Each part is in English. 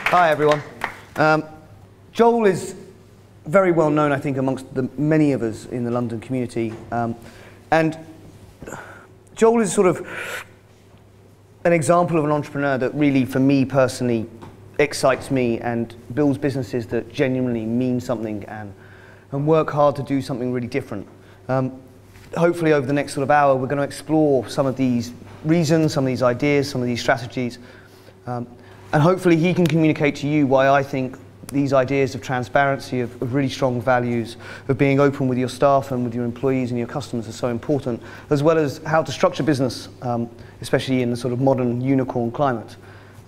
Hi, everyone. Joel is very well known, I think, amongst the many of us in the London community. And Joel is sort of an example of an entrepreneur that really, for me personally, excites me and builds businesses that genuinely mean something and work hard to do something really different. Hopefully over the next sort of hour we're going to explore some of these reasons, some of these ideas, some of these strategies, and hopefully he can communicate to you why I think these ideas of transparency, of really strong values, of being open with your staff and with your employees and your customers are so important, as well as how to structure business, especially in the sort of modern unicorn climate.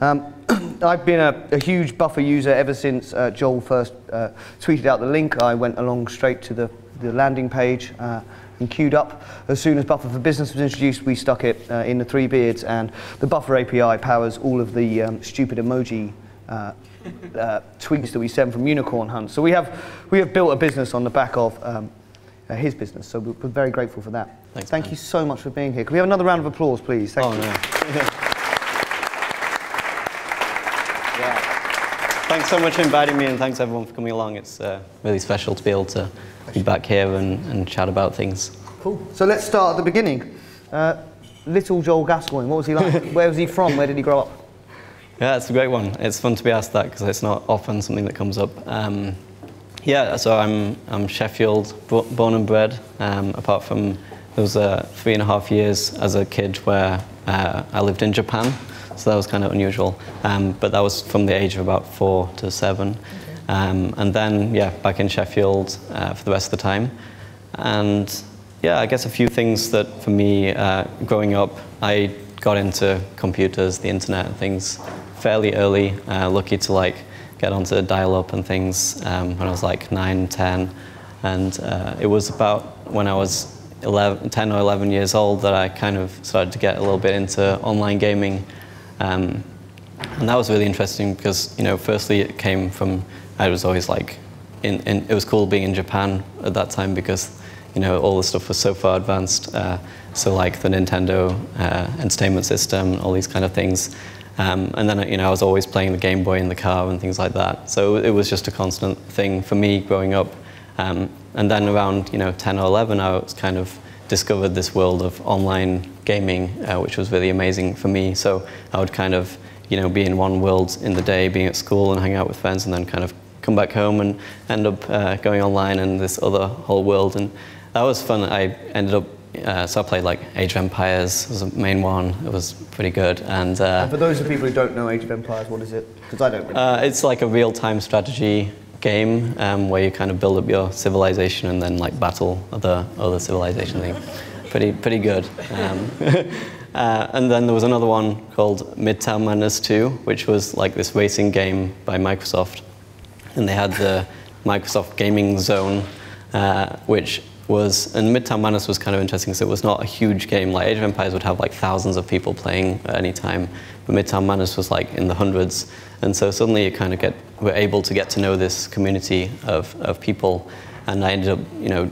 I've been a huge Buffer user ever since Joel first tweeted out the link. I went along straight to the landing page and queued up. As soon as Buffer for Business was introduced, we stuck it in the 3 beards, and the Buffer API powers all of the stupid emoji tweets that we send from unicorn hunts. So we have built a business on the back of his business, so we're very grateful for that. Thanks, Thank you so much for being here. Can we have another round of applause, please? Thank you. No. Yeah. Thanks so much for inviting me, and thanks everyone for coming along. It's really special to be able to be back here and chat about things. Cool. So let's start at the beginning. Little Joel Gascoigne, what was he like? Where was he from? Where did he grow up? Yeah, it's a great one. It's fun to be asked that because it's not often something that comes up. Yeah, so I'm Sheffield, born and bred, apart from there was 3.5 years as a kid where I lived in Japan, so that was kind of unusual. But that was from the age of about 4 to 7. Okay. And then, yeah, back in Sheffield for the rest of the time. And yeah, I guess a few things that for me, growing up, I got into computers, the internet and things fairly early, lucky to like get onto dial-up and things when I was like 9, 10. And it was about when I was 10 or 11 years old that I kind of started to get a little bit into online gaming. And that was really interesting because, you know, firstly it came from, I was always like, it was cool being in Japan at that time because, you know, all the stuff was so far advanced. So like the Nintendo entertainment system, all these kind of things. And then, you know, I was always playing the Game Boy in the car and things like that. So it was just a constant thing for me growing up. And then around, you know, 10 or 11, I was kind of discovered this world of online gaming, which was really amazing for me. So I would kind of, you know, be in one world in the day, being at school and hang out with friends, and then kind of come back home and end up going online in this other whole world. And that was fun. I ended up, so I played like Age of Empires was the main one. It was pretty good. And for those of people who don't know Age of Empires, what is it? Because I don't really. It's like a real-time strategy game where you kind of build up your civilization and then like battle other civilization. Pretty good. And then there was another one called Midtown Madness 2, which was like this racing game by Microsoft, and they had the Microsoft Gaming Zone, which was, and Midtown Madness was kind of interesting because it was not a huge game. Like Age of Empires would have like thousands of people playing at any time, but Midtown Madness was like in the hundreds. And so suddenly you kind of were able to get to know this community of people, and I ended up, you know,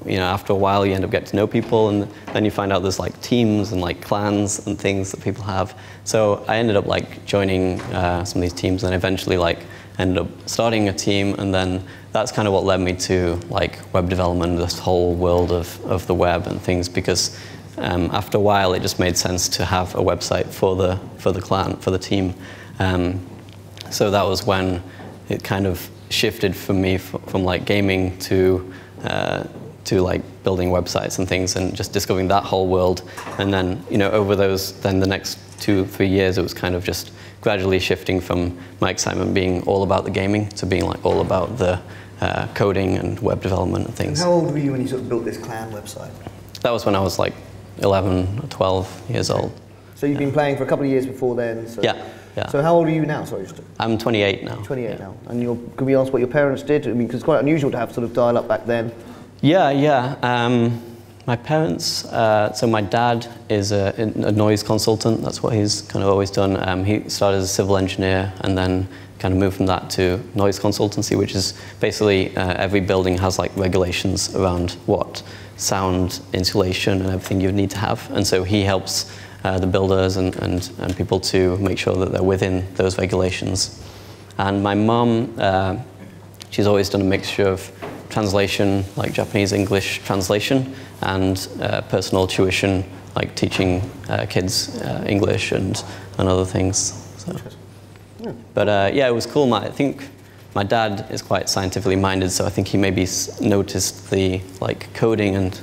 after a while you end up getting to know people, and then you find out there's like teams and like clans and things that people have. So I ended up like joining some of these teams, and eventually like ended up starting a team, and then that's kind of what led me to like web development, this whole world of the web and things, because after a while it just made sense to have a website for the clan, for the team. So that was when it kind of shifted for me from like gaming to like building websites and things, and just discovering that whole world. And then, you know, over then the next 2-3 years, it was kind of just gradually shifting from my excitement being all about the gaming to being like all about the coding and web development and things. And how old were you when you sort of built this clan website? That was when I was like 11 or 12 years old. So you've been playing for a couple of years before then? So. Yeah. Yeah. So how old are you now? Sorry, I'm 28 now. 28 now. And can we ask what your parents did? I mean, because it's quite unusual to have sort of dial-up back then. Yeah. My parents, so my dad is a noise consultant. That's what he's kind of always done. He started as a civil engineer and then kind of moved from that to noise consultancy, which is basically every building has like regulations around what sound insulation and everything you need to have. And so he helps the builders and people to make sure that they're within those regulations. And my mum, she's always done a mixture of translation, like Japanese English translation, and personal tuition, like teaching kids English and other things. So. But yeah, it was cool. I think my dad is quite scientifically minded, so I think he maybe noticed the like coding and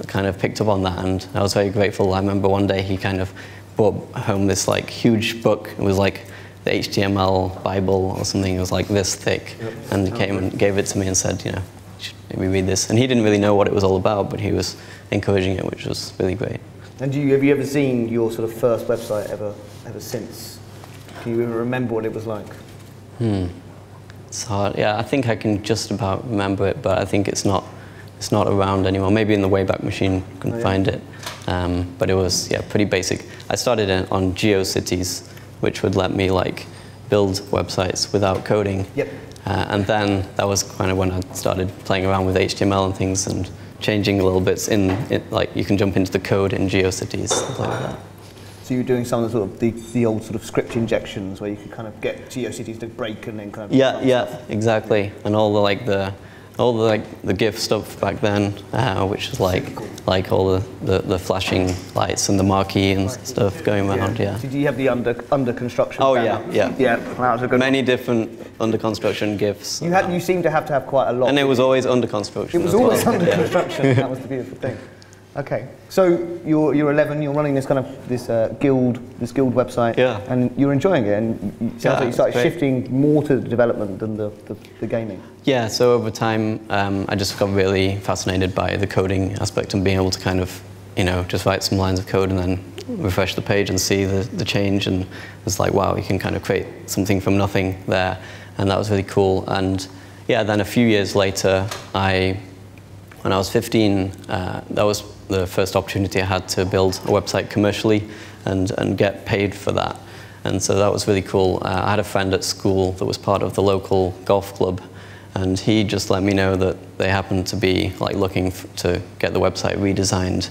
kind of picked up on that, and I was very grateful. I remember one day he kind of brought home this like huge book. It was like the HTML Bible or something. It was like this thick, and he came and gave it to me and said, you know, you should maybe read this. And he didn't really know what it was all about, but he was encouraging it, which was really great. And have you ever seen your sort of first website ever since? Can you even remember what it was like? It's hard. Yeah, I think I can just about remember it, but I think it's not around anymore. Maybe in the Wayback Machine you can find it. But it was pretty basic. I started on GeoCities, which would let me like build websites without coding. Yep. And then that was kind of when I started playing around with HTML and things and changing little bits in it. Like you can jump into the code in GeoCities, stuff like that. So you were doing some of the sort of the old sort of script injections where you could kind of get GeoCities to break and then kind of exactly, and all the GIF stuff back then, which is like all the flashing lights and the marquee and stuff going around. Yeah. Did you have the under construction? Oh banner? yeah. That was a good Many different under construction GIFs. You seem to have quite a lot. And it was always under construction. It was always under construction. That was the beautiful thing. Okay, so you're 11. You're running this kind of this guild website, and you're enjoying it. And it sounds like you started shifting more to the development than the gaming. Yeah. So over time, I just got really fascinated by the coding aspect and being able to kind of, just write some lines of code and then refresh the page and see the change. And it's like, wow, you can kind of create something from nothing there, and that was really cool. And yeah, then a few years later, when I was 15, that was the first opportunity I had to build a website commercially and get paid for that. And so that was really cool. I had a friend at school that was part of the local golf club, and he just let me know that they happened to be like looking to get the website redesigned,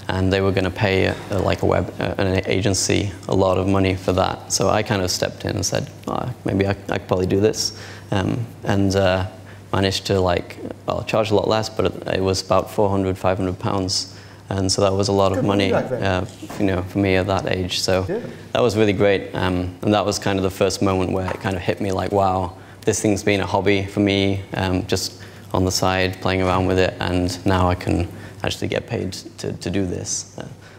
and they were going to pay an agency a lot of money for that. So I kind of stepped in and said, maybe I could probably do this, and managed to charge a lot less, but it was about £400–500, and so that was a lot of money, for me at that age. So that was really great, and that was kind of the first moment where it kind of hit me like, wow, this thing's been a hobby for me, just on the side, playing around with it, and now I can actually get paid to do this.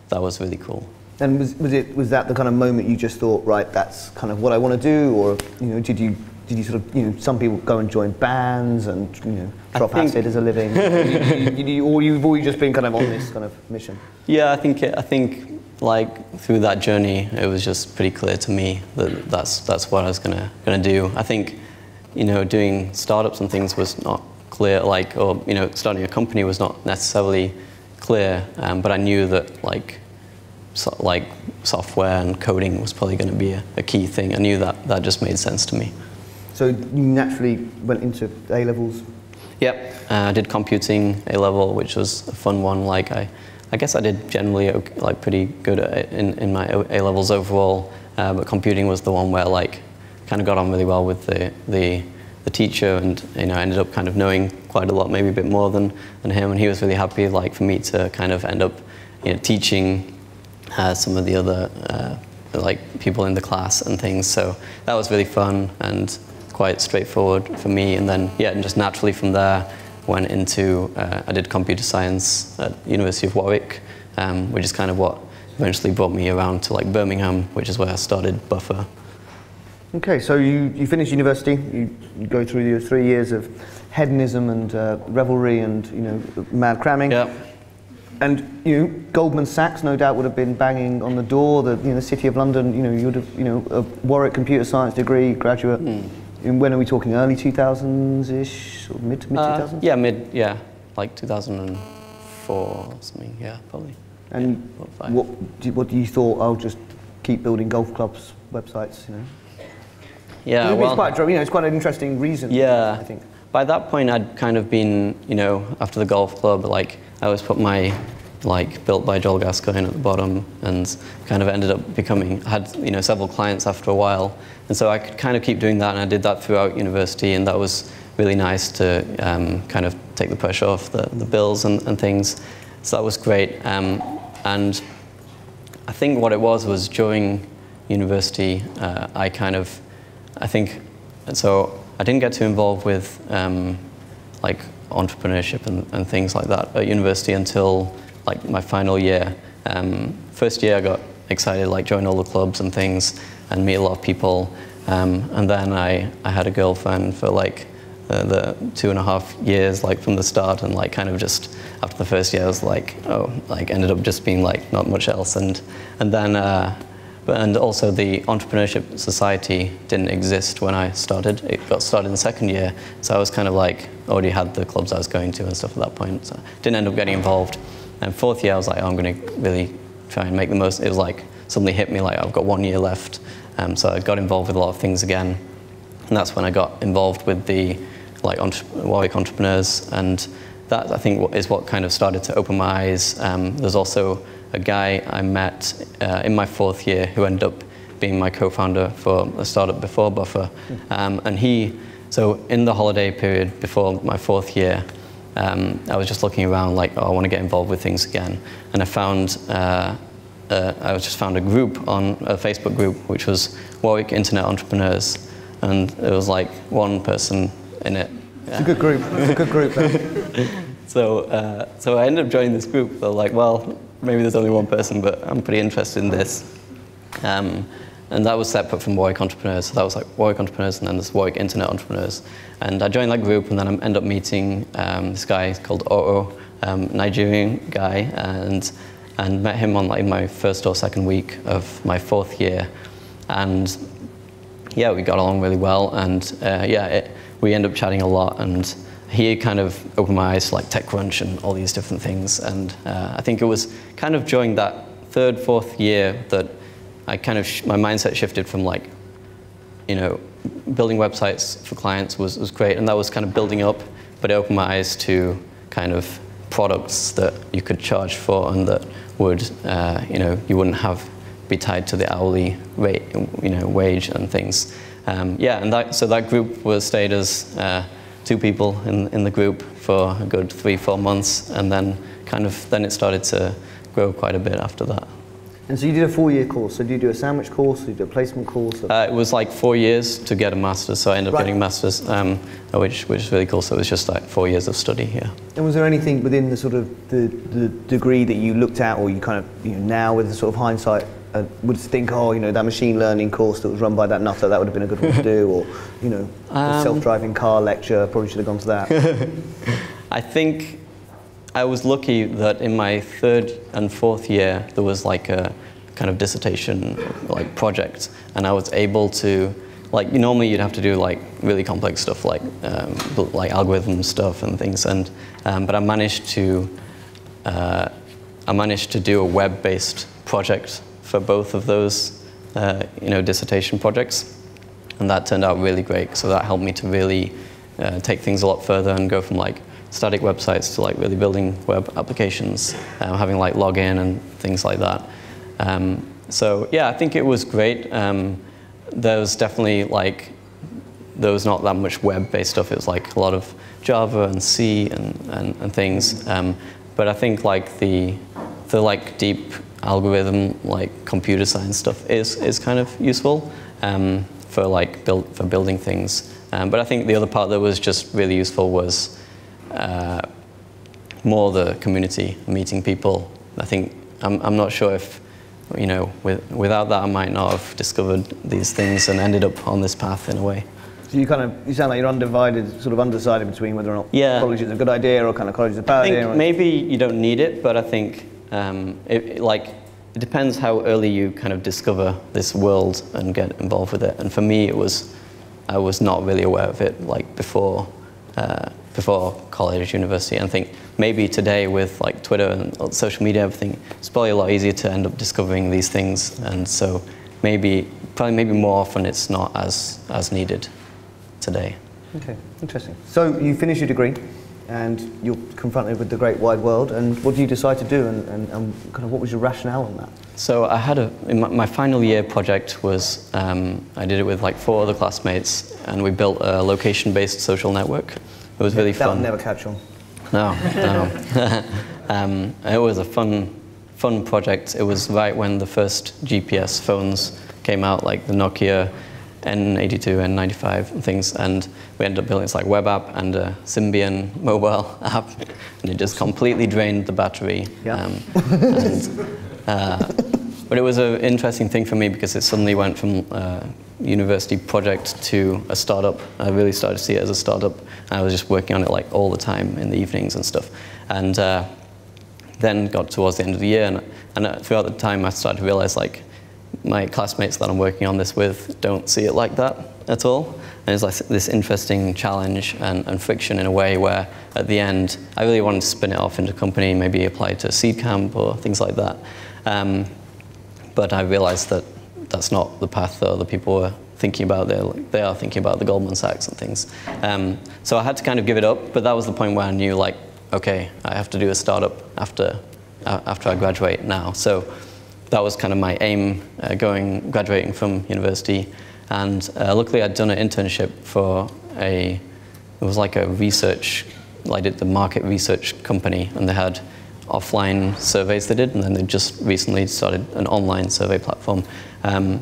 That was really cool. And was that the kind of moment you just thought, right, that's kind of what I want to do, or did you sort of, some people go and join bands and, drop acid as a living? Or you've always just been kind of on this kind of mission? Yeah, I think like through that journey, it was just pretty clear to me that that's what I was gonna do. I think, doing startups and things was not clear, or starting a company was not necessarily clear, but I knew that software and coding was probably going to be a key thing. I knew that just made sense to me. So you naturally went into A-levels? Yep, I did computing A-level, which was a fun one. I guess I did generally pretty good in my A-levels overall, but computing was the one where kind of got on really well with the teacher, and I ended up kind of knowing quite a lot, maybe a bit more than him, and he was really happy for me to kind of end up teaching some of the other people in the class and things. So that was really fun and quite straightforward for me. And then and just naturally from there went into I did computer science at University of Warwick, which is kind of what eventually brought me around to Birmingham, which is where I started Buffer. Okay, so you finish university, you go through your 3 years of hedonism and revelry and mad cramming. Yeah. And Goldman Sachs no doubt would have been banging on the door. The City of London. You would have a Warwick computer science degree, graduate. When are we talking? Early 2000s-ish, or mid 2000s? Yeah, like 2004 or something. Yeah, probably. And what do you thought? I'll just keep building golf clubs websites. Yeah, it's quite an interesting reason. Yeah, I think. By that point, I'd kind of been, after the golf club, I always put my like built by Joel Gascoigne at the bottom, and kind of ended up becoming, had several clients after a while, and so I could kind of keep doing that, and I did that throughout university, and that was really nice to kind of take the pressure off the bills and things. So that was great, and I think what it was during university, I didn't get too involved with like entrepreneurship and things like that at university until like my final year. First year I got excited, like join all the clubs and things and meet a lot of people. And then I had a girlfriend for like the 2.5 years, like from the start, and like kind of just after the first year I was like, oh, like ended up just being like not much else. And then and also the entrepreneurship society didn't exist when I started. It got started in the second year, so I was kind of like already had the clubs I was going to and stuff at that point, so didn't end up getting involved. And fourth year I was like, oh, I'm going to really try and make the most. It was like suddenly hit me like I've got 1 year left, so I got involved with a lot of things again, and that's when I got involved with the like Warwick entrepreneurs, and that I think is what kind of started to open my eyes. There's also a guy I met in my fourth year who ended up being my co-founder for a startup before Buffer. And so in the holiday period before my fourth year, I was just looking around like, oh, I want to get involved with things again. And I found, just found a group on a Facebook group, which was Warwick Internet Entrepreneurs. And it was like one person in it. It's a good group, it's a good group then. So I ended up joining this group. They're like, well, maybe there's only one person, but I'm pretty interested in this. And that was separate from Warwick Entrepreneurs. So that was like Warwick Entrepreneurs and then this Warwick Internet Entrepreneurs. And I joined that group, and then I ended up meeting this guy called Oro, Nigerian guy, and met him on like my first or second week of my fourth year. And yeah, we got along really well, and we ended up chatting a lot, and he kind of opened my eyes to like TechCrunch and all these different things. And I think it was kind of during that third, fourth year that I kind of, my mindset shifted from like, building websites for clients was great, and that was kind of building up, but it opened my eyes to kind of products that you could charge for and that would, you wouldn't be tied to the hourly rate, wage and things. And so that group stayed as 2 people in the group for a good 3-4 months, and then then it started to grow quite a bit after that. And so you did a 4-year course. So did you do a sandwich course? Did you do a placement course? It was like 4 years to get a master's, so I ended up getting a master's, which is really cool. So it was just like 4 years of study here. And was there anything within the sort of the degree that you looked at, or you kind of now with the sort of hindsight would think, oh, that machine learning course that was run by that nutter, that would have been a good one to do, or the self-driving car lecture, probably should have gone to that. I think I was lucky that in my third and fourth year there was like a kind of dissertation like project, and I was able to, like, normally you'd have to do like really complex stuff like algorithm stuff and things, and but I managed to do a web-based project for both of those dissertation projects, and that turned out really great. So that helped me to really take things a lot further and go from like static websites to like really building web applications, having like login and things like that. So yeah, I think it was great. There was definitely there was not that much web-based stuff. It was like a lot of Java and C and things. But I think like the like deep algorithm, like computer science stuff is kind of useful for building things. But I think the other part that was just really useful was more the community, meeting people. I think I'm not sure if without that I might not have discovered these things and ended up on this path in a way. So you sound like you're undecided between whether or not college is a good idea or kind of college is a bad idea. I think maybe you don't need it, but I think it depends how early you kind of discover this world and get involved with it. And for me, I was not really aware of it like before college, university. And I think maybe today with like Twitter and social media, everything, it's probably a lot easier to end up discovering these things. And so maybe more often it's not as needed today. Okay, interesting. So you finished your degree. and you're confronted with the great wide world, and what do you decide to do, and kind of what was your rationale on that? So I had in my final year project was, I did it with like 4 other classmates, and we built a location-based social network. It was really fun. That would never catch on. No, no. It was a fun project. It was right when the first GPS phones came out, like the Nokia N82, N95 and things, and we ended up building this like web app and a Symbian mobile app, and it just completely drained the battery. Yeah. But it was an interesting thing for me because it suddenly went from a university project to a startup. I really started to see it as a startup. I was just working on it like all the time in the evenings and stuff. And then got towards the end of the year, and throughout the time I started to realize like my classmates that I'm working on this with don't see it like that at all. And it's like this interesting challenge and friction in a way where at the end I really wanted to spin it off into a company, maybe apply to Seed Camp or things like that. But I realized that that's not the path that other people were thinking about. They are thinking about the Goldman Sachs and things. So I had to kind of give it up, but that was the point where I knew like, okay, I have to do a startup after I graduate now. So that was kind of my aim graduating from university. And luckily I'd done an internship for it was like a research, I did the market research company, and they had offline surveys they did, and then they just recently started an online survey platform. And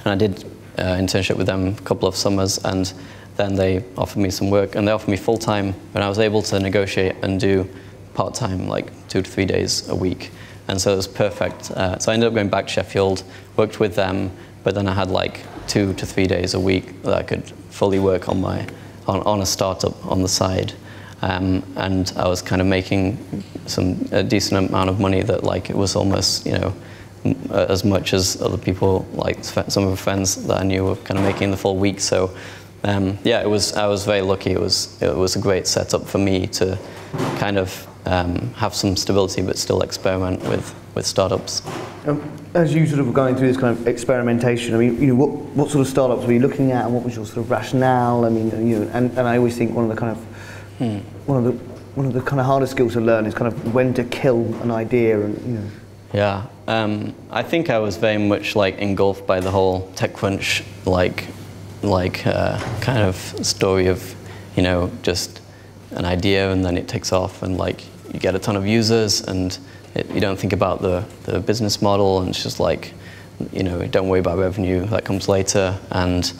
I did internship with them a couple of summers, and then they offered me some work, and they offered me full-time, and I was able to negotiate and do part-time, like 2 to 3 days a week. And so it was perfect. So I ended up going back to Sheffield, worked with them, but then I had like 2 to 3 days a week that I could fully work on a startup on the side. And I was kind of making a decent amount of money that like it was almost, you know, as much as other people, like some of the friends that I knew were kind of making the full week. So yeah, I was very lucky. It was a great setup for me to kind of have some stability but still experiment with startups. As you sort of were going through this kind of experimentation, I mean, you know, what sort of startups were you looking at, and what was your sort of rationale? I mean, you know, and I always think one of the kind of hardest skills to learn is kind of when to kill an idea, and you know. Yeah, I think I was very much like engulfed by the whole TechCrunch kind of story of, you know, just an idea and then it takes off and like you get a ton of users and you don't think about the business model, and it's just like, you know, don't worry about revenue, that comes later, and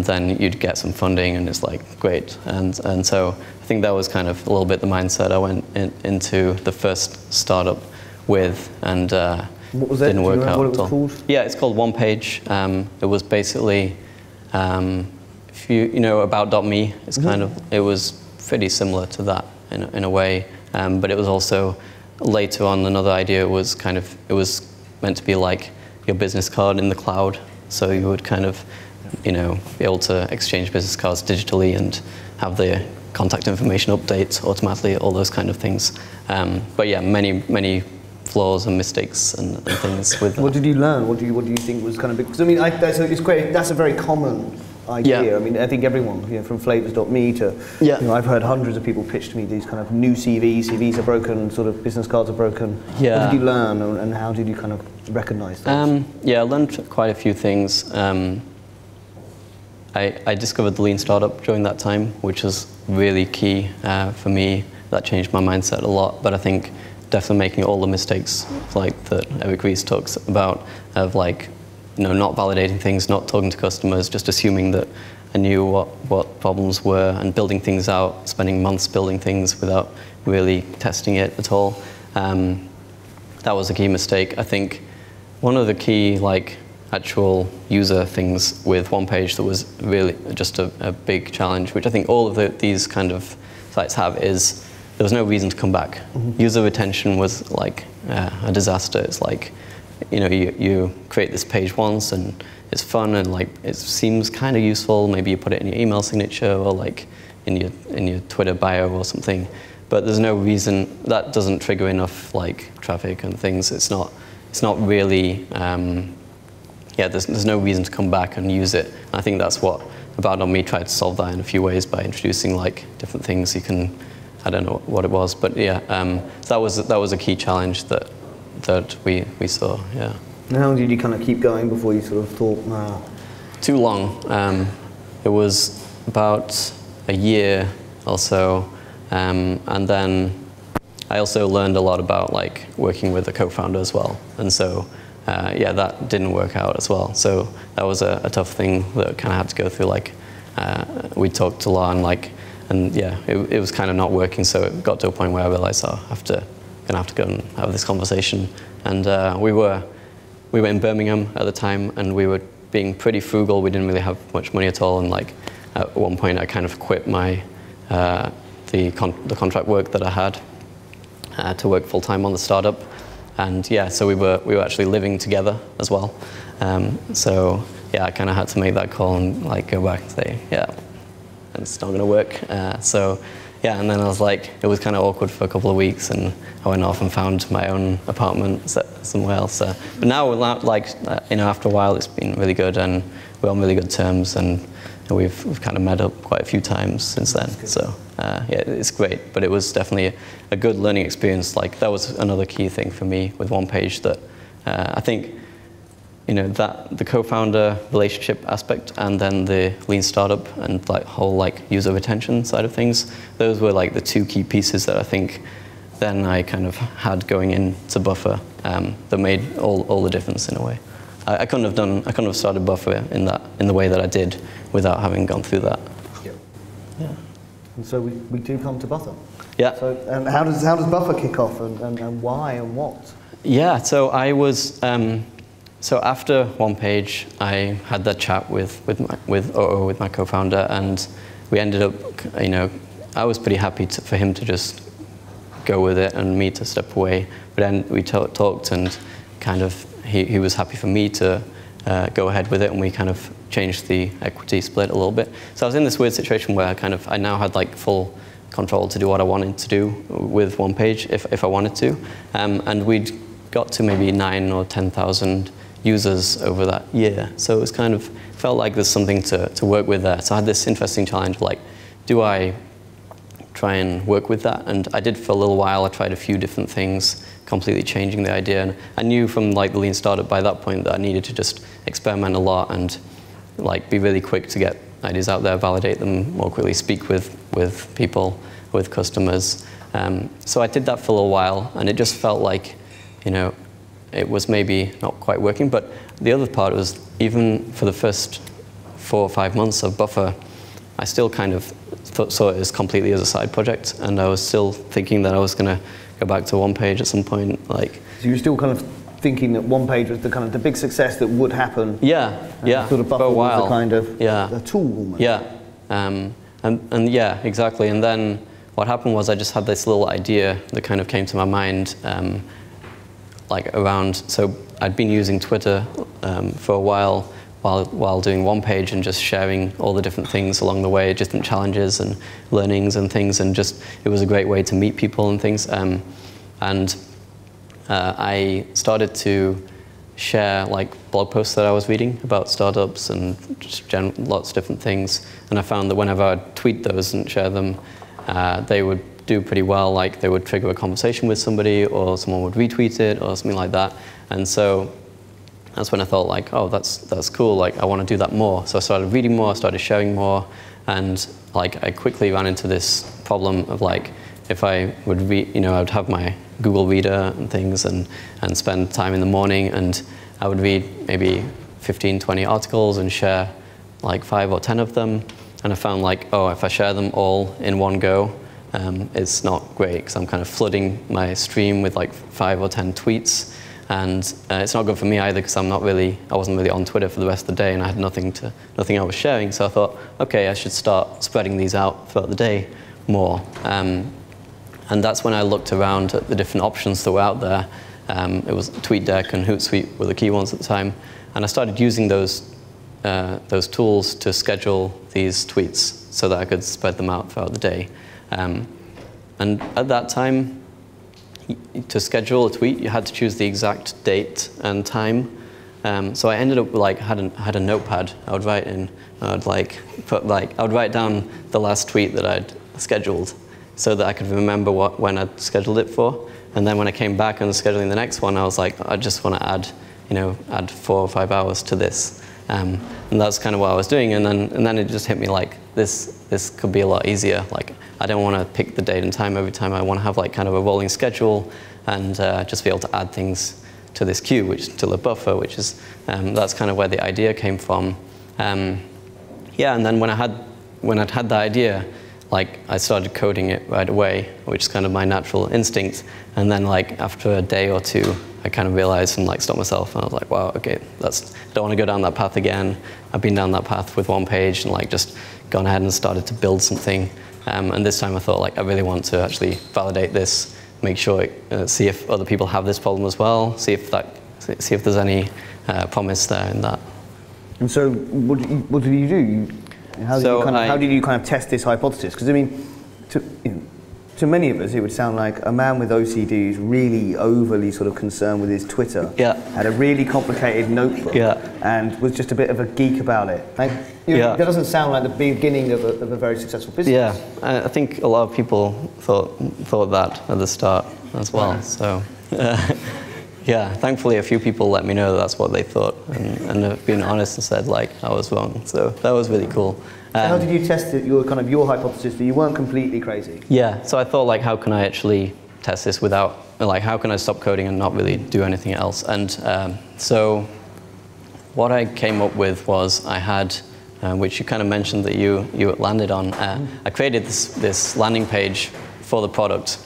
then you'd get some funding and it's like great, and so I think that was kind of a little bit the mindset I went into the first startup with, and what was it? didn't work out what it was at all. Called? Yeah, it's called One Page. It was basically, if you know about.me, it's kind of, it was pretty similar to that in a way, but it was also later on another idea was kind of, it was meant to be like your business card in the cloud, so you would kind of, you know, be able to exchange business cards digitally and have the contact information update automatically, all those kind of things. But yeah, many flaws and mistakes and things with that. What did you learn? What do you think was kind of big? Because I mean, it's great. That's a very common idea. Yeah. I mean, I think everyone, you know, from flavors.me to, yeah. You know, I've heard hundreds of people pitch to me these kind of new CVs are broken, sort of business cards are broken. Yeah. What did you learn, and how did you kind of recognize those? Yeah, I learned quite a few things. I discovered the Lean Startup during that time, which was really key for me. That changed my mindset a lot, but I think definitely making all the mistakes like that Eric Ries talks about, of like, you know, not validating things, not talking to customers, just assuming that I knew what problems were and building things out, spending months building things without really testing it at all. That was a key mistake. I think one of the key like actual user things with One Page that was really just a big challenge, which I think all of these kind of sites have, is there was no reason to come back. Mm-hmm. User retention was like a disaster. It's like, you know, you create this page once and it's fun and like it seems kind of useful. Maybe you put it in your email signature or like in your Twitter bio or something. But there's no reason, that doesn't trigger enough like traffic and things. It's not really. Yeah, there's no reason to come back and use it. And I think that's what About.me tried to solve that in a few ways by introducing like different things you can I don't know what it was, but yeah, that was a key challenge that we saw. Yeah. And how long did you kind of keep going before you sort of thought, nah? Too long. It was about a year or so, and then I also learned a lot about like working with a co-founder as well, and so yeah, that didn't work out as well. So that was a tough thing that kind of had to go through. Like we talked a lot, and yeah, it was kind of not working. So it got to a point where I realized, oh, gonna have to go and have this conversation. And we were in Birmingham at the time, and we were being pretty frugal. We didn't really have much money at all, and like at one point I kind of quit my the contract work that I had to work full time on the startup. And yeah, so we were actually living together as well. So yeah, I kind of had to make that call and like go back and say, yeah, it's not going to work. So yeah, and then I was like, it was kind of awkward for a couple of weeks, and I went off and found my own apartment somewhere else. But now, like after a while, it's been really good, and we're on really good terms, and we've kind of met up quite a few times since then. So yeah, it's great. But it was definitely a good learning experience. Like that was another key thing for me with OnePage that I think, that the co-founder relationship aspect, and then the lean startup and like whole like user retention side of things, those were like the two key pieces that I think then I kind of had going into Buffer that made all the difference in a way. I couldn't have started Buffer in the way that I did without having gone through that. Yep. Yeah. And so we do come to Buffer. Yeah. So and how does Buffer kick off, and why and what? Yeah. So I was. So after OnePage, I had that chat with my co-founder, and we ended up, I was pretty happy for him to just go with it and me to step away. But then we talked, and kind of he was happy for me to go ahead with it, and we kind of changed the equity split a little bit. So I was in this weird situation where I now had like full control to do what I wanted to do with OnePage if I wanted to, and we'd got to maybe 9,000 or 10,000 users over that year. So it was kind of, felt like there's something to work with there. So I had this interesting challenge of like, do I try and work with that? And I did for a little while. I tried a few different things, completely changing the idea. And I knew from like the lean startup by that point that I needed to just experiment a lot and like be really quick to get ideas out there, validate them more quickly, speak with people, with customers. So I did that for a little while, and it just felt like, it was maybe not quite working. But the other part was, even for the first 4 or 5 months of Buffer, I still kind of saw it as completely as a side project, and I was still thinking that I was going to go back to OnePage at some point. So you were still kind of thinking that OnePage was the big success that would happen. Yeah, yeah. Sort of Buffer for a while. Was a kind of a tool almost. Yeah, and yeah, exactly. And then what happened was I just had this little idea that kind of came to my mind. So I'd been using Twitter for a while doing OnePage, and just sharing all the different things along the way, different challenges and learnings and things, and just it was a great way to meet people and things. I started to share like blog posts that I was reading about startups and just lots of different things, and I found that whenever I'd tweet those and share them, they would do pretty well. Like they would trigger a conversation with somebody, or someone would retweet it or something like that. And so that's when I thought like, oh, that's cool. Like I want to do that more. So I started reading more, I started sharing more, and like I quickly ran into this problem of like, if I would read, I would have my Google Reader and things, and spend time in the morning, and I would read maybe 15, 20 articles and share like 5 or 10 of them. And I found like, oh, if I share them all in one go, it's not great, because I'm kind of flooding my stream with like 5 or 10 tweets, and it's not good for me either, because I wasn't really on Twitter for the rest of the day, and I had nothing I was sharing. So I thought, okay, I should start spreading these out throughout the day more. And that's when I looked around at the different options that were out there. It was TweetDeck and Hootsuite were the key ones at the time, and I started using those tools to schedule these tweets so that I could spread them out throughout the day. And at that time, to schedule a tweet, you had to choose the exact date and time. So I ended up had a notepad I would write in. I would write down the last tweet that I'd scheduled. so that I could remember when I'd scheduled it for. And then when I came back and was scheduling the next one, I was like, I just want to add 4 or 5 hours to this. And that's kind of what I was doing. And then it just hit me like, this could be a lot easier. Like, I don't want to pick the date and time every time. I want to have like kind of a rolling schedule and just be able to add things to this queue, to the buffer, which is, that's kind of where the idea came from. Yeah, and then when I'd had that idea, like, I started coding it right away, which is kind of my natural instinct. And then like after a day or two, I kind of realized and like stopped myself, and I was like, wow, okay, I don't want to go down that path again. I've been down that path with one page and like just gone ahead and started to build something. And this time I thought, like, I really want to actually validate this, make sure, see if other people have this problem as well, see if there's any promise there in that. And so, what did you do? How did you kind of test this hypothesis? Because I mean, to many of us, it would sound like a man with OCD who's really overly sort of concerned with his Twitter, had a really complicated notebook, and was just a bit of a geek about it. Like, that doesn't sound like the beginning of a very successful business. Yeah, I think a lot of people thought that at the start as well. Right. So, yeah, thankfully a few people let me know that's what they thought, and have been honest and said like I was wrong. So that was really cool. So how did you test it, your hypothesis that you weren't completely crazy? Yeah, so I thought, like, how can I actually test this without, like, how can I stop coding and not really do anything else? And so what I came up with was I had, which you kind of mentioned that you landed on, I created this landing page for the product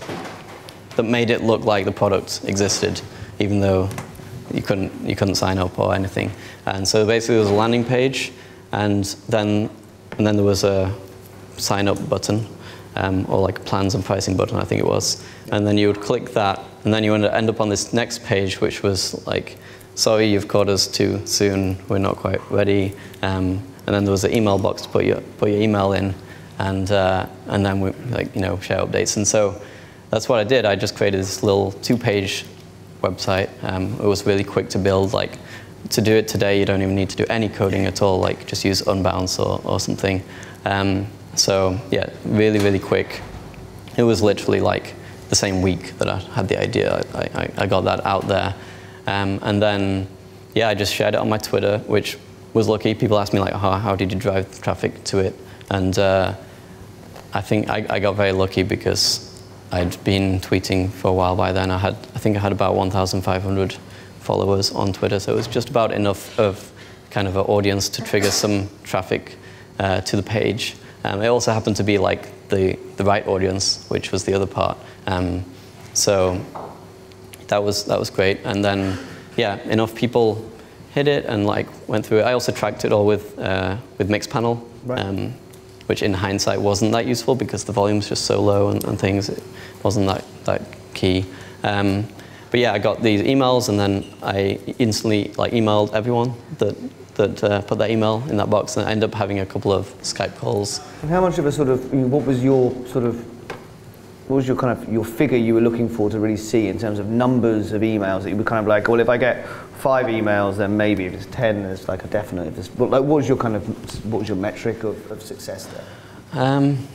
that made it look like the product existed, even though you couldn't sign up or anything. And so basically there was a landing page, and then there was a sign up button, or like a plans and pricing button, I think it was. And then you would click that, and then you would end up on this next page, which was like, sorry, you've called us too soon, we're not quite ready. And then there was an email box to put your email in, and then we share updates. And so that's what I did. I just created this little 2-page website. It was really quick to build. Like, to do it today, you don't even need to do any coding at all. Like, just use Unbounce or something. So yeah, really, really quick. It was literally like the same week that I had the idea. I got that out there, and then yeah, I just shared it on my Twitter, which was lucky. People asked me like, how did you drive traffic to it? And I think I got very lucky because I'd been tweeting for a while by then. I think I had about 1,500 followers on Twitter, so it was just about enough of kind of an audience to trigger some traffic to the page. It also happened to be like the right audience, which was the other part. So that was great. And then yeah, enough people hit it and like went through it. I also tracked it all with Mixpanel, right. Which in hindsight wasn't that useful because the volume's just so low and things. It wasn't that key. But yeah, I got these emails, and then I instantly like emailed everyone that put their email in that box, and I ended up having a couple of Skype calls. And how much of a sort of, what was your kind of your figure you were looking for to really see in terms of numbers of emails that you were kind of like, well, if I get 5 emails, then maybe if it's 10, there's like a definite. If it's, like, what was your metric of success there? I'm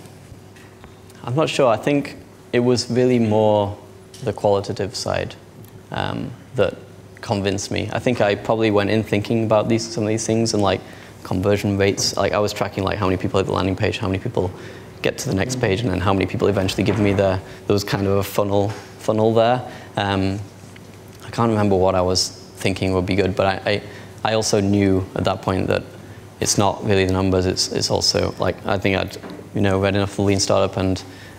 not sure. I think it was really more the qualitative side that convinced me. I think I probably went in thinking about some of these things and like conversion rates. Like I was tracking like how many people hit the landing page, how many people get to the next page, and then how many people eventually give me there was kind of a funnel there. I can't remember what I was thinking would be good, but I also knew at that point that it's not really the numbers. It's also like I think I'd read enough of the Lean Startup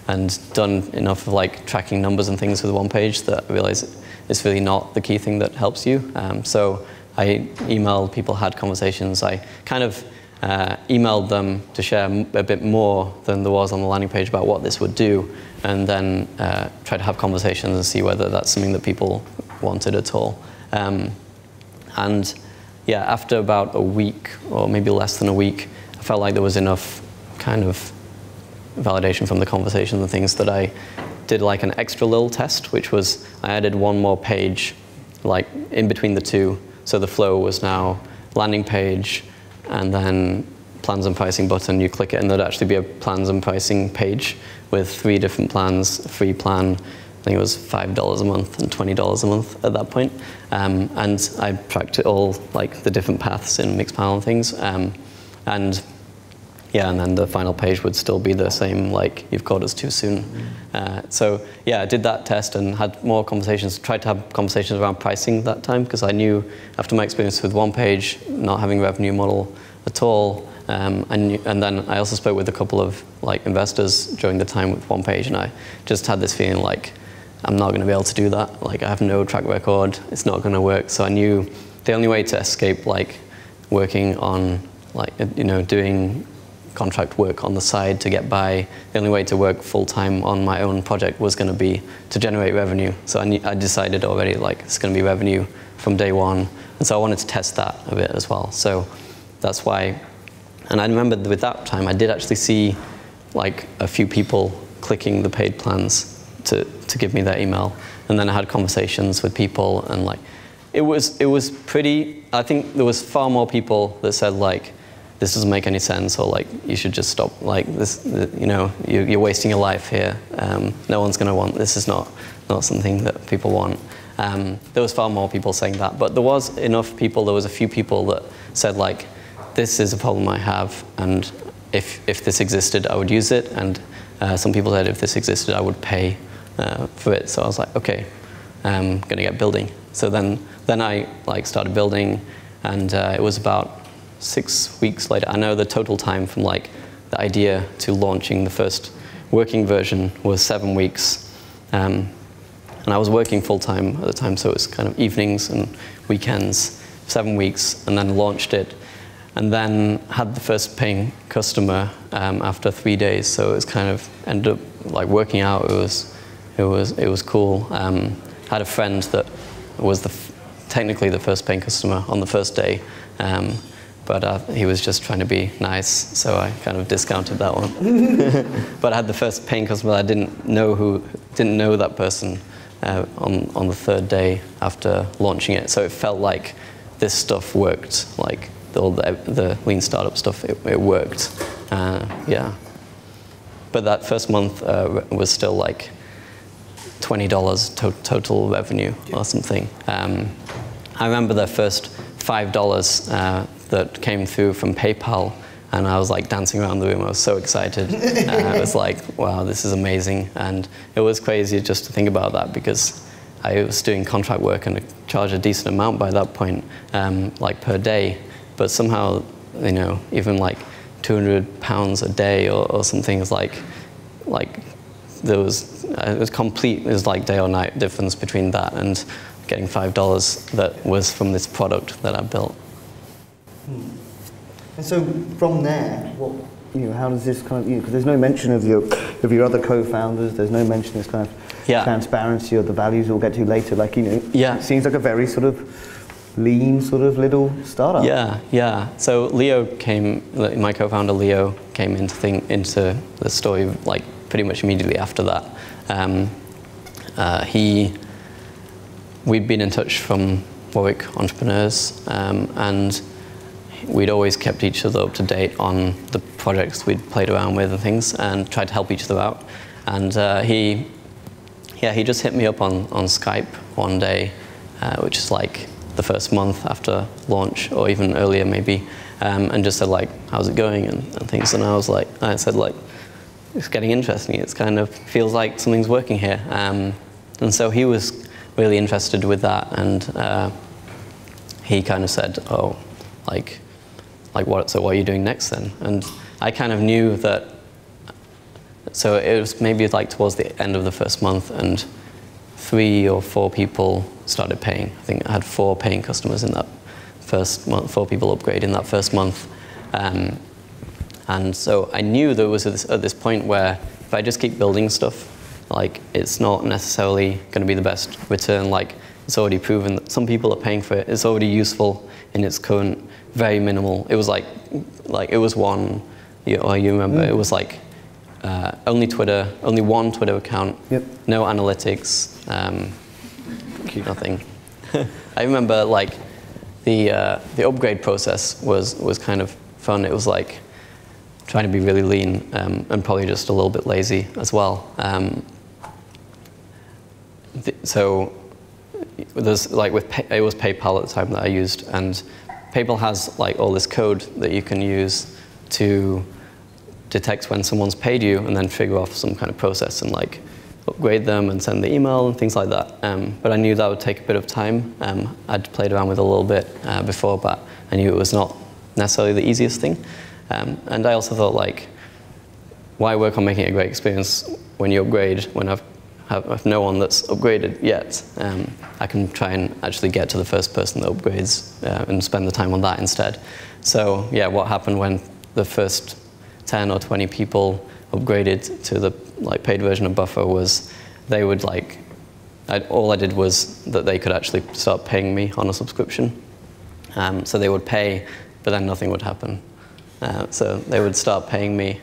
and done enough of like tracking numbers and things with one page that I realized it's really not the key thing that helps you. So I emailed people, had conversations. I kind of emailed them to share a bit more than there was on the landing page about what this would do, and then try to have conversations and see whether that's something that people wanted at all. And yeah, after about a week, or maybe less than a week, I felt like there was enough kind of validation from the conversation and things that I did like an extra little test, which was I added one more page like in between the two. So the flow was now landing page and then plans and pricing button, you click it, and there'd actually be a plans and pricing page with 3 different plans. A free plan, I think it was $5 a month and $20 a month at that point. And I tracked it all, like the different paths in Mixpanel and things. And yeah, and then the final page would still be the same, like, you've called us too soon. So yeah, I did that test and had more conversations, tried to have conversations around pricing that time, because I knew after my experience with one page, not having a revenue model at all, and then I also spoke with a couple of like investors during the time with one page, and I just had this feeling like, I'm not going to be able to do that. Like, I have no track record, it's not going to work. So I knew the only way to escape like working on, like, you know, doing contract work on the side to get by, the only way to work full-time on my own project was going to be to generate revenue. So I decided already, like, it's going to be revenue from day one. And so I wanted to test that a bit as well. So that's why, and I remember with that time, I did actually see like a few people clicking the paid plans to give me their email. And then I had conversations with people, and like, it was pretty, I think there was far more people that said like, this doesn't make any sense, or like, you should just stop, like this, you know, you're wasting your life here. No one's gonna want, this is not something that people want. There was far more people saying that, but there was enough people, there was a few people that said like, this is a problem I have, and if this existed, I would use it, and some people said if this existed, I would pay for it. So I was like, okay, I'm gonna get building. So then I like started building, and it was about 6 weeks later. I know the total time from like the idea to launching the first working version was 7 weeks. And I was working full-time at the time, so it was kind of evenings and weekends, 7 weeks, and then launched it. And then had the first paying customer after 3 days, so it was kind of ended up like working out. It was cool. Had a friend that was technically the first paying customer on the first day. But he was just trying to be nice, so I kind of discounted that one. But I had the first paying customer. I didn't know that person on the 3rd day after launching it. So it felt like this stuff worked, like all the lean startup stuff. It worked, yeah. But that first month was still like $20 total revenue or something. I remember the first $5 that came through from PayPal, and I was like dancing around the room. I was so excited. I was like, wow, this is amazing. And it was crazy just to think about that, because I was doing contract work and I charged a decent amount by that point, like per day. But somehow, you know, even like £200 a day or something is like there was, it was like day or night difference between that and getting $5 that was from this product that I built. And so from there, how does this kind of, because there's no mention of your other co-founders, there's no mention of this kind of transparency or the values we'll get to later, like, you know, it seems like a very sort of lean sort of little startup. Yeah. So Leo my co-founder Leo came into the story like pretty much immediately after that. We'd been in touch from Warwick Entrepreneurs, and we'd always kept each other up to date on the projects we'd played around with and things, and tried to help each other out. And he just hit me up on Skype one day, which is like the first month after launch, or even earlier maybe, and just said like, how's it going and things. And I said like, it's getting interesting. It's kind of feels like something's working here. And so he was really interested with that, and he kind of said, oh, like what? So what are you doing next then? And I kind of knew that. So it was maybe like towards the end of the first month, and 3 or 4 people started paying. I think I had 4 paying customers in that first month. 4 people upgrade in that first month, and so I knew there was at this point where if I just keep building stuff, like it's not necessarily going to be the best return. Like it's already proven that some people are paying for it. It's already useful in its current very minimal. It was like it was one. You remember? It was like only one Twitter account. Yep. No analytics. Nothing. I remember like the upgrade process was kind of fun. It was like trying to be really lean, and probably just a little bit lazy as well. So there's like it was PayPal at the time that I used, and PayPal has like all this code that you can use to detect when someone's paid you and then trigger off some kind of process and like upgrade them and send the email and things like that. But I knew that would take a bit of time. I'd played around with it a little bit before, but I knew it was not necessarily the easiest thing. And I also thought, like, why work on making it a great experience when you upgrade, when I've no one that's upgraded yet? I can try and actually get to the first person that upgrades and spend the time on that instead. So yeah, what happened when the first 10 or 20 people upgraded to the like paid version of Buffer was they would like, all I did was that they could actually start paying me on a subscription. So they would pay, but then nothing would happen. So they would start paying me,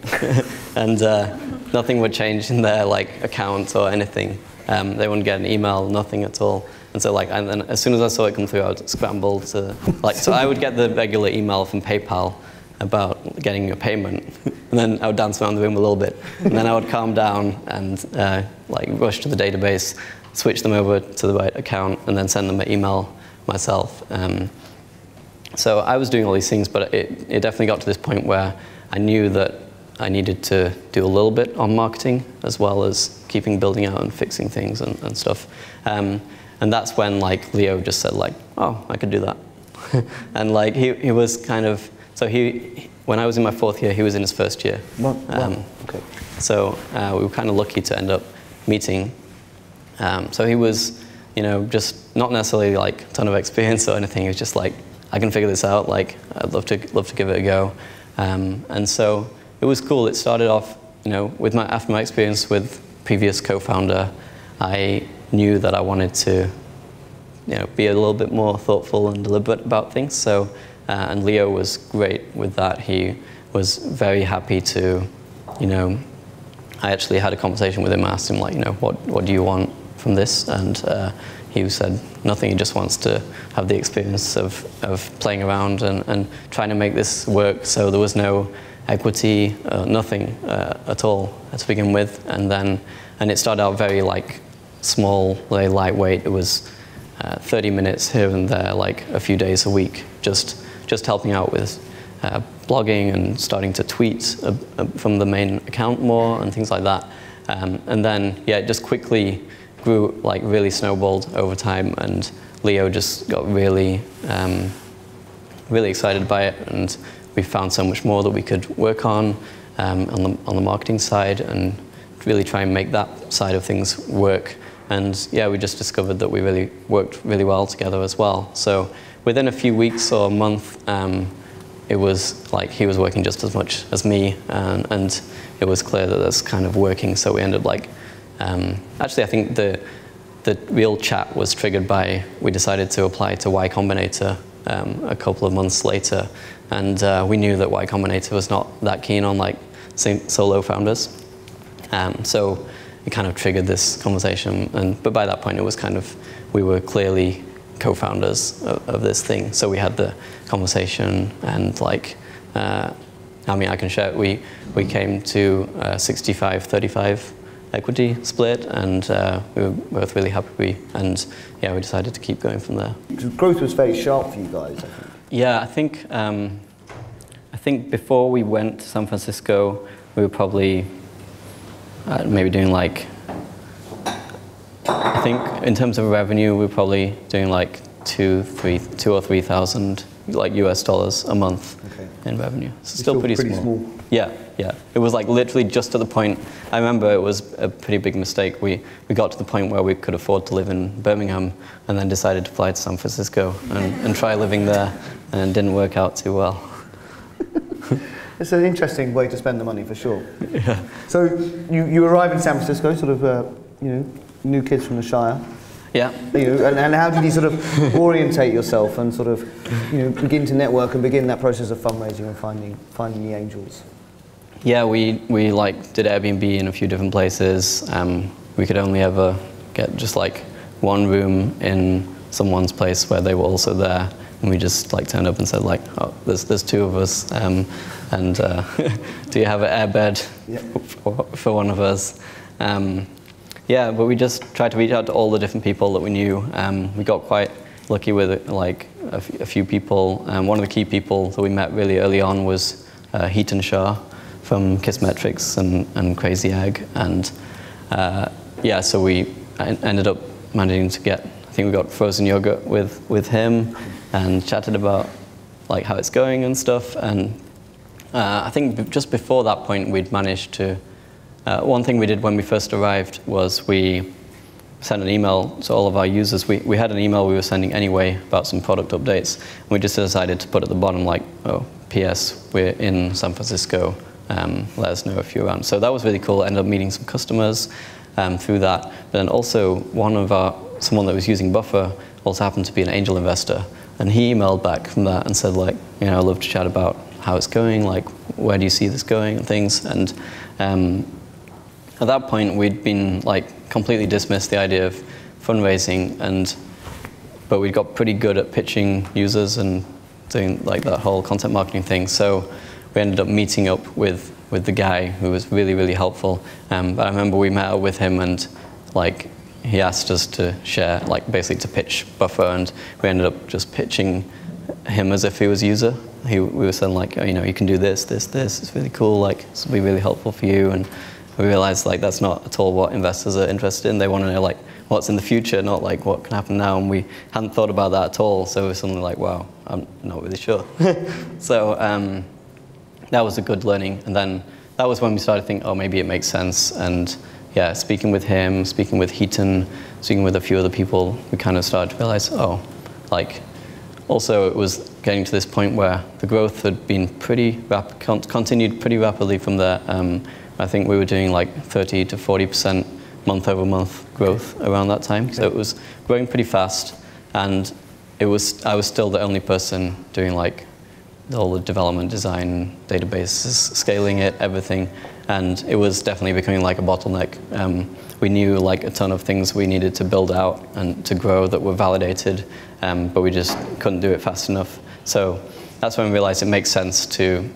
and nothing would change in their like account or anything. They wouldn't get an email, nothing at all. And so like, and then as soon as I saw it come through, I would scramble to like. So I would get the regular email from PayPal about getting a payment, and then I would dance around the room a little bit, and then I would calm down and like rush to the database, switch them over to the right account, and then send them an email myself. So I was doing all these things, but it definitely got to this point where I knew that I needed to do a little bit on marketing as well as keeping building out and fixing things and stuff. And that's when like Leo just said like, oh, I could do that. And like he was kind of, so when I was in my 4th year, he was in his 1st year. Wow. Okay. So we were kind of lucky to end up meeting. So he was, you know, just not necessarily like a ton of experience or anything. He was just like, I can figure this out. Like, I'd love to give it a go. And so it was cool. It started off, you know, after my experience with previous co-founder, I knew that I wanted to, you know, be a little bit more thoughtful and deliberate about things. So, and Leo was great with that. He was very happy to, you know, I actually had a conversation with him. I asked him, like, you know, what do you want from this? And he said nothing. He just wants to have the experience of playing around and trying to make this work. So there was no equity, nothing at all to begin with. And it started out very like small, very lightweight. It was 30 minutes here and there, like a few days a week, just helping out with blogging and starting to tweet from the main account more and things like that. And then, yeah, it just quickly grew, like really snowballed over time, and Leo just got really, really excited by it, and we found so much more that we could work on the marketing side and really try and make that side of things work. And yeah, we just discovered that we really worked really well together as well. So within a few weeks or a month, it was like he was working just as much as me, and it was clear that that's kind of working. So we ended up like, actually I think the real chat was triggered by, we decided to apply to Y Combinator a couple of months later, and we knew that Y Combinator was not that keen on like solo founders. So it kind of triggered this conversation, but by that point it was kind of, we were clearly co-founders of this thing. So we had the conversation, and like, I mean, I can share it. We came to 65-35 equity split, and we were both really happy. And yeah, we decided to keep going from there. Growth was very sharp for you guys, I think. Yeah, I think before we went to San Francisco, we were probably maybe doing like, I think in terms of revenue, we were probably doing like $2,000 or $3,000 like US dollars a month in revenue. So still pretty small. Yeah. It was like literally just to the point. I remember it was a pretty big mistake. We got to the point where we could afford to live in Birmingham, and then decided to fly to San Francisco and try living there, and it didn't work out too well. It's an interesting way to spend the money, for sure. Yeah. So you arrive in San Francisco, sort of, you know, new kids from the Shire. Yeah. You know, and how did you sort of orientate yourself and sort of, you know, begin to network and begin that process of fundraising and finding the angels? Yeah, we like did Airbnb in a few different places. We could only ever get just like one room in someone's place where they were also there. and we just like turned up and said like, oh, there's two of us, and do you have an airbed for one of us? Yeah, but we just tried to reach out to all the different people that we knew. We got quite lucky with like a few people. One of the key people that we met really early on was Heaton Shah from Kissmetrics and Crazy Egg, and yeah, so we ended up managing to get, I think we got frozen yogurt with him and chatted about like how it's going and stuff. And I think just before that point we'd managed to, one thing we did when we first arrived was we sent an email to all of our users. We had an email we were sending anyway about some product updates. And we just decided to put at the bottom like, oh, P.S. we're in San Francisco. Let us know if you're around. So that was really cool. I ended up meeting some customers through that. But then also someone that was using Buffer also happened to be an angel investor. And he emailed back from that and said like, you know, I'd love to chat about how it's going, like where do you see this going and things. And at that point, we'd been like completely dismissed the idea of fundraising, but we got pretty good at pitching users and doing like that whole content marketing thing. So we ended up meeting up with the guy who was really, really helpful. But I remember we met up with him and like he asked us to share, like basically to pitch Buffer, and we ended up just pitching him as if he was a user. We were saying like, oh, you know, you can do this, it's really cool, like this will be really helpful for you. And we realized like that's not at all what investors are interested in. They want to know like what's in the future, not like what can happen now. And we hadn't thought about that at all. So it was something like, wow, I'm not really sure. So that was a good learning. And then that was when we started to think, oh, maybe it makes sense. And yeah, speaking with him, speaking with Heaton, speaking with a few other people, we kind of started to realize, oh, like, also it was getting to this point where the growth had been continued pretty rapidly from there. I think we were doing like 30 to 40% month-over-month growth around that time. Okay. So it was growing pretty fast, and I was still the only person doing like all the development, design, databases, scaling it, everything, and it was definitely becoming like a bottleneck. We knew like a ton of things we needed to build out and to grow that were validated, but we just couldn't do it fast enough. So that's when we realized it makes sense to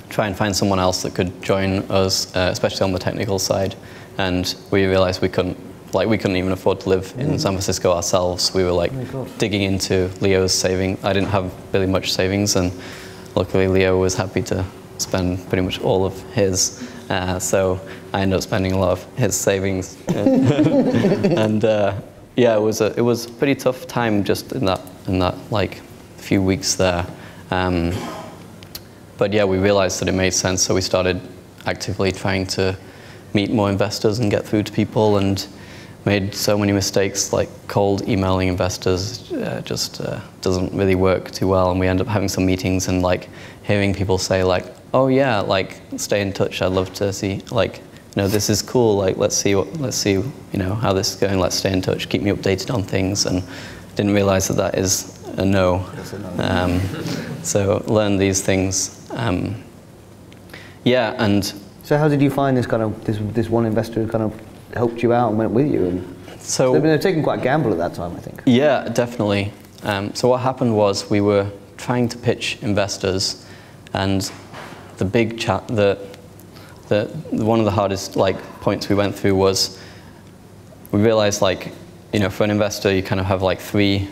try and find someone else that could join us, especially on the technical side. And we realized we couldn't even afford to live in San Francisco ourselves. We were like digging into Leo's savings. I didn't have really much savings, and luckily Leo was happy to spend pretty much all of his. So I ended up spending a lot of his savings. And yeah, it was a pretty tough time just in that like few weeks there. But yeah, we realized that it made sense, so we started actively trying to meet more investors and get through to people, and made so many mistakes, like cold emailing investors just doesn't really work too well. And we end up having some meetings and like hearing people say like, oh yeah, like stay in touch, I'd love to see, like, you know, this is cool, like let's see, you know, how this is going, let's stay in touch, keep me updated on things. And didn't realize that is a no. So learn these things. Yeah, and so how did you find this one investor who kind of helped you out and went with you? And so they've taken quite a gamble at that time, I think. Yeah, definitely. So what happened was we were trying to pitch investors, and the big chat, one of the hardest like points we went through was we realized like, you know, for an investor you kind of have like three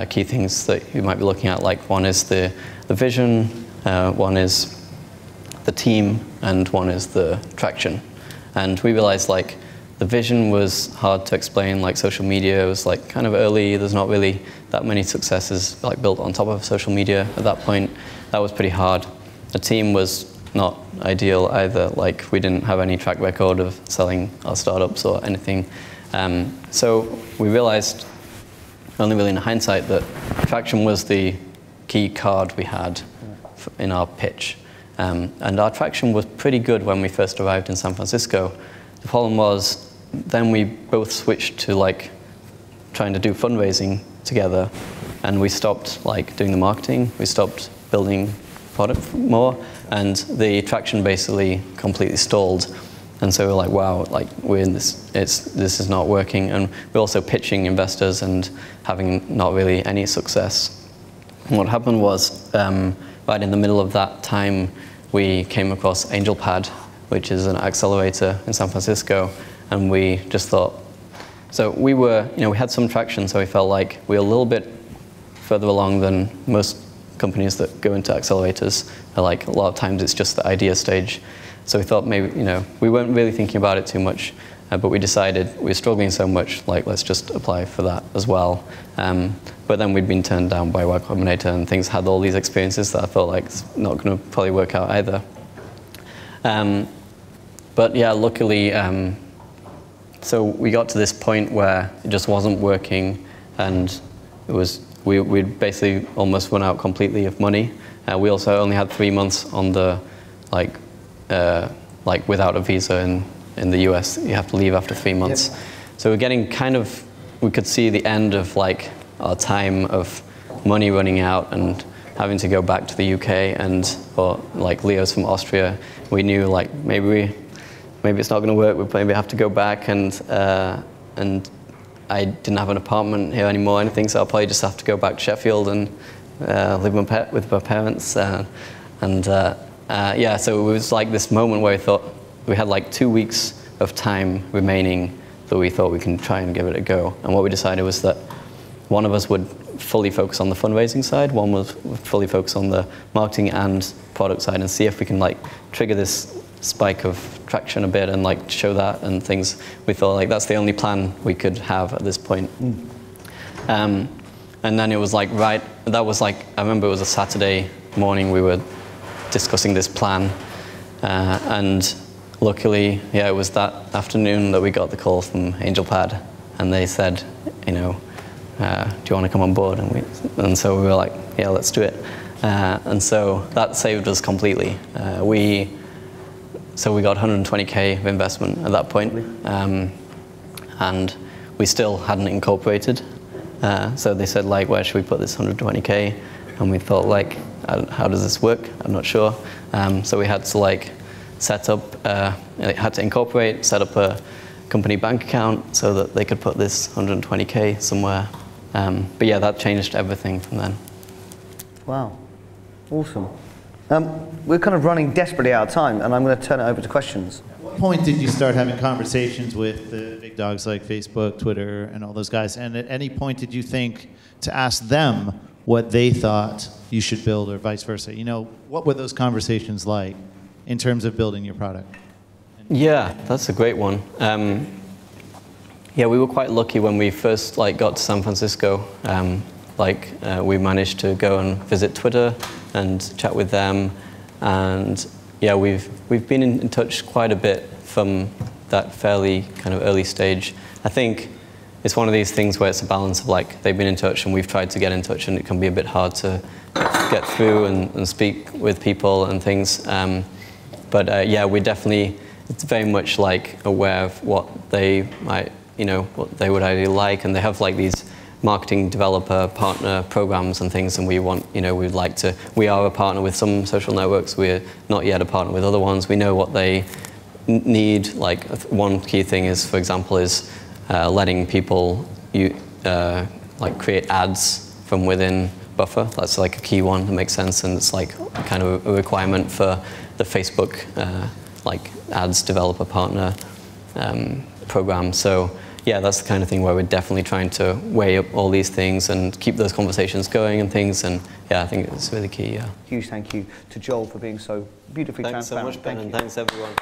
key things that you might be looking at. Like one is the vision, one is the team, and one is the traction. And we realized like the vision was hard to explain, like social media was like kind of early, there's not really that many successes like built on top of social media at that point. That was pretty hard. The team was not ideal either, like we didn't have any track record of selling our startups or anything. So we realized, only really in hindsight, that traction was the key card we had in our pitch. And our traction was pretty good when we first arrived in San Francisco. The problem was, then we both switched to like trying to do fundraising together, and we stopped like doing the marketing, we stopped building product more, and the traction basically completely stalled. And so we're like, wow, like we're in this, this is not working. And we're also pitching investors and having not really any success. And what happened was, right in the middle of that time, we came across AngelPad, which is an accelerator in San Francisco, and we just thought, so we were, we had some traction, so we felt like we were a little bit further along than most companies that go into accelerators. Like a lot of times it's just the idea stage. So we thought maybe, we weren't really thinking about it too much, but we decided we were struggling so much, like let's just apply for that as well. But then we'd been turned down by Y Combinator, and things had all these experiences that I felt like it's not going to probably work out either. But yeah, luckily, so we got to this point where it just wasn't working, and it was we'd basically almost run out completely of money. We also only had 3 months on the like without a visa in the US. You have to leave after 3 months. Yep. So we're getting we could see the end of like our time of money running out and having to go back to the UK, or like Leo's from Austria. We knew like maybe it's not going to work. We maybe have to go back, and I didn't have an apartment here anymore or anything, so I'll probably just have to go back to Sheffield and live with my parents. Yeah, so it was like this moment where we thought we had like 2 weeks of time remaining that we thought we can try and give it a go. And what we decided was that one of us would fully focus on the fundraising side, one would fully focus on the marketing and product side, and see if we can like trigger this spike of traction a bit and like show that and things. We thought like that's the only plan we could have at this point. And then it was like, that was like, I remember it was a Saturday morning, we were discussing this plan, and luckily, yeah, it was that afternoon that we got the call from AngelPad, and they said, do you want to come on board? And so we were like, yeah, let's do it. And so that saved us completely. So we got 120K of investment at that point, and we still hadn't incorporated. So they said, like, where should we put this 120K? And we thought, like, how does this work? I'm not sure. So we had to like set up, had to incorporate, set up a company bank account so that they could put this 120K somewhere. But yeah, that changed everything from then. Wow, awesome. We're kind of running desperately out of time, and I'm going to turn it over to questions. At what point did you start having conversations with the big dogs like Facebook, Twitter, and all those guys? And at any point did you think to ask them what they thought you should build, or vice versa? What were those conversations like in terms of building your product? Yeah, that's a great one. Yeah, we were quite lucky when we first got to San Francisco. We managed to go and visit Twitter and chat with them, and yeah, we've been in touch quite a bit from that fairly kind of early stage. I think it's one of these things where it's a balance of they've been in touch and we've tried to get in touch, and it can be a bit hard to get through and speak with people and things. But yeah, it's very much aware of what they might, what they would ideally like, and they have these marketing developer partner programs and things, and we are a partner with some social networks, we're not yet a partner with other ones. We know what they need. One key thing is, for example, is letting people create ads from within Buffer. That's a key one that makes sense, and it's kind of a requirement for the Facebook ads developer partner program. So yeah, that's the kind of thing where we're definitely trying to weigh up all these things and keep those conversations going and things. And yeah, I think it's really key. Yeah. Huge thank you to Joel for being so beautifully transparent. Thanks so much, Ben, and thanks everyone.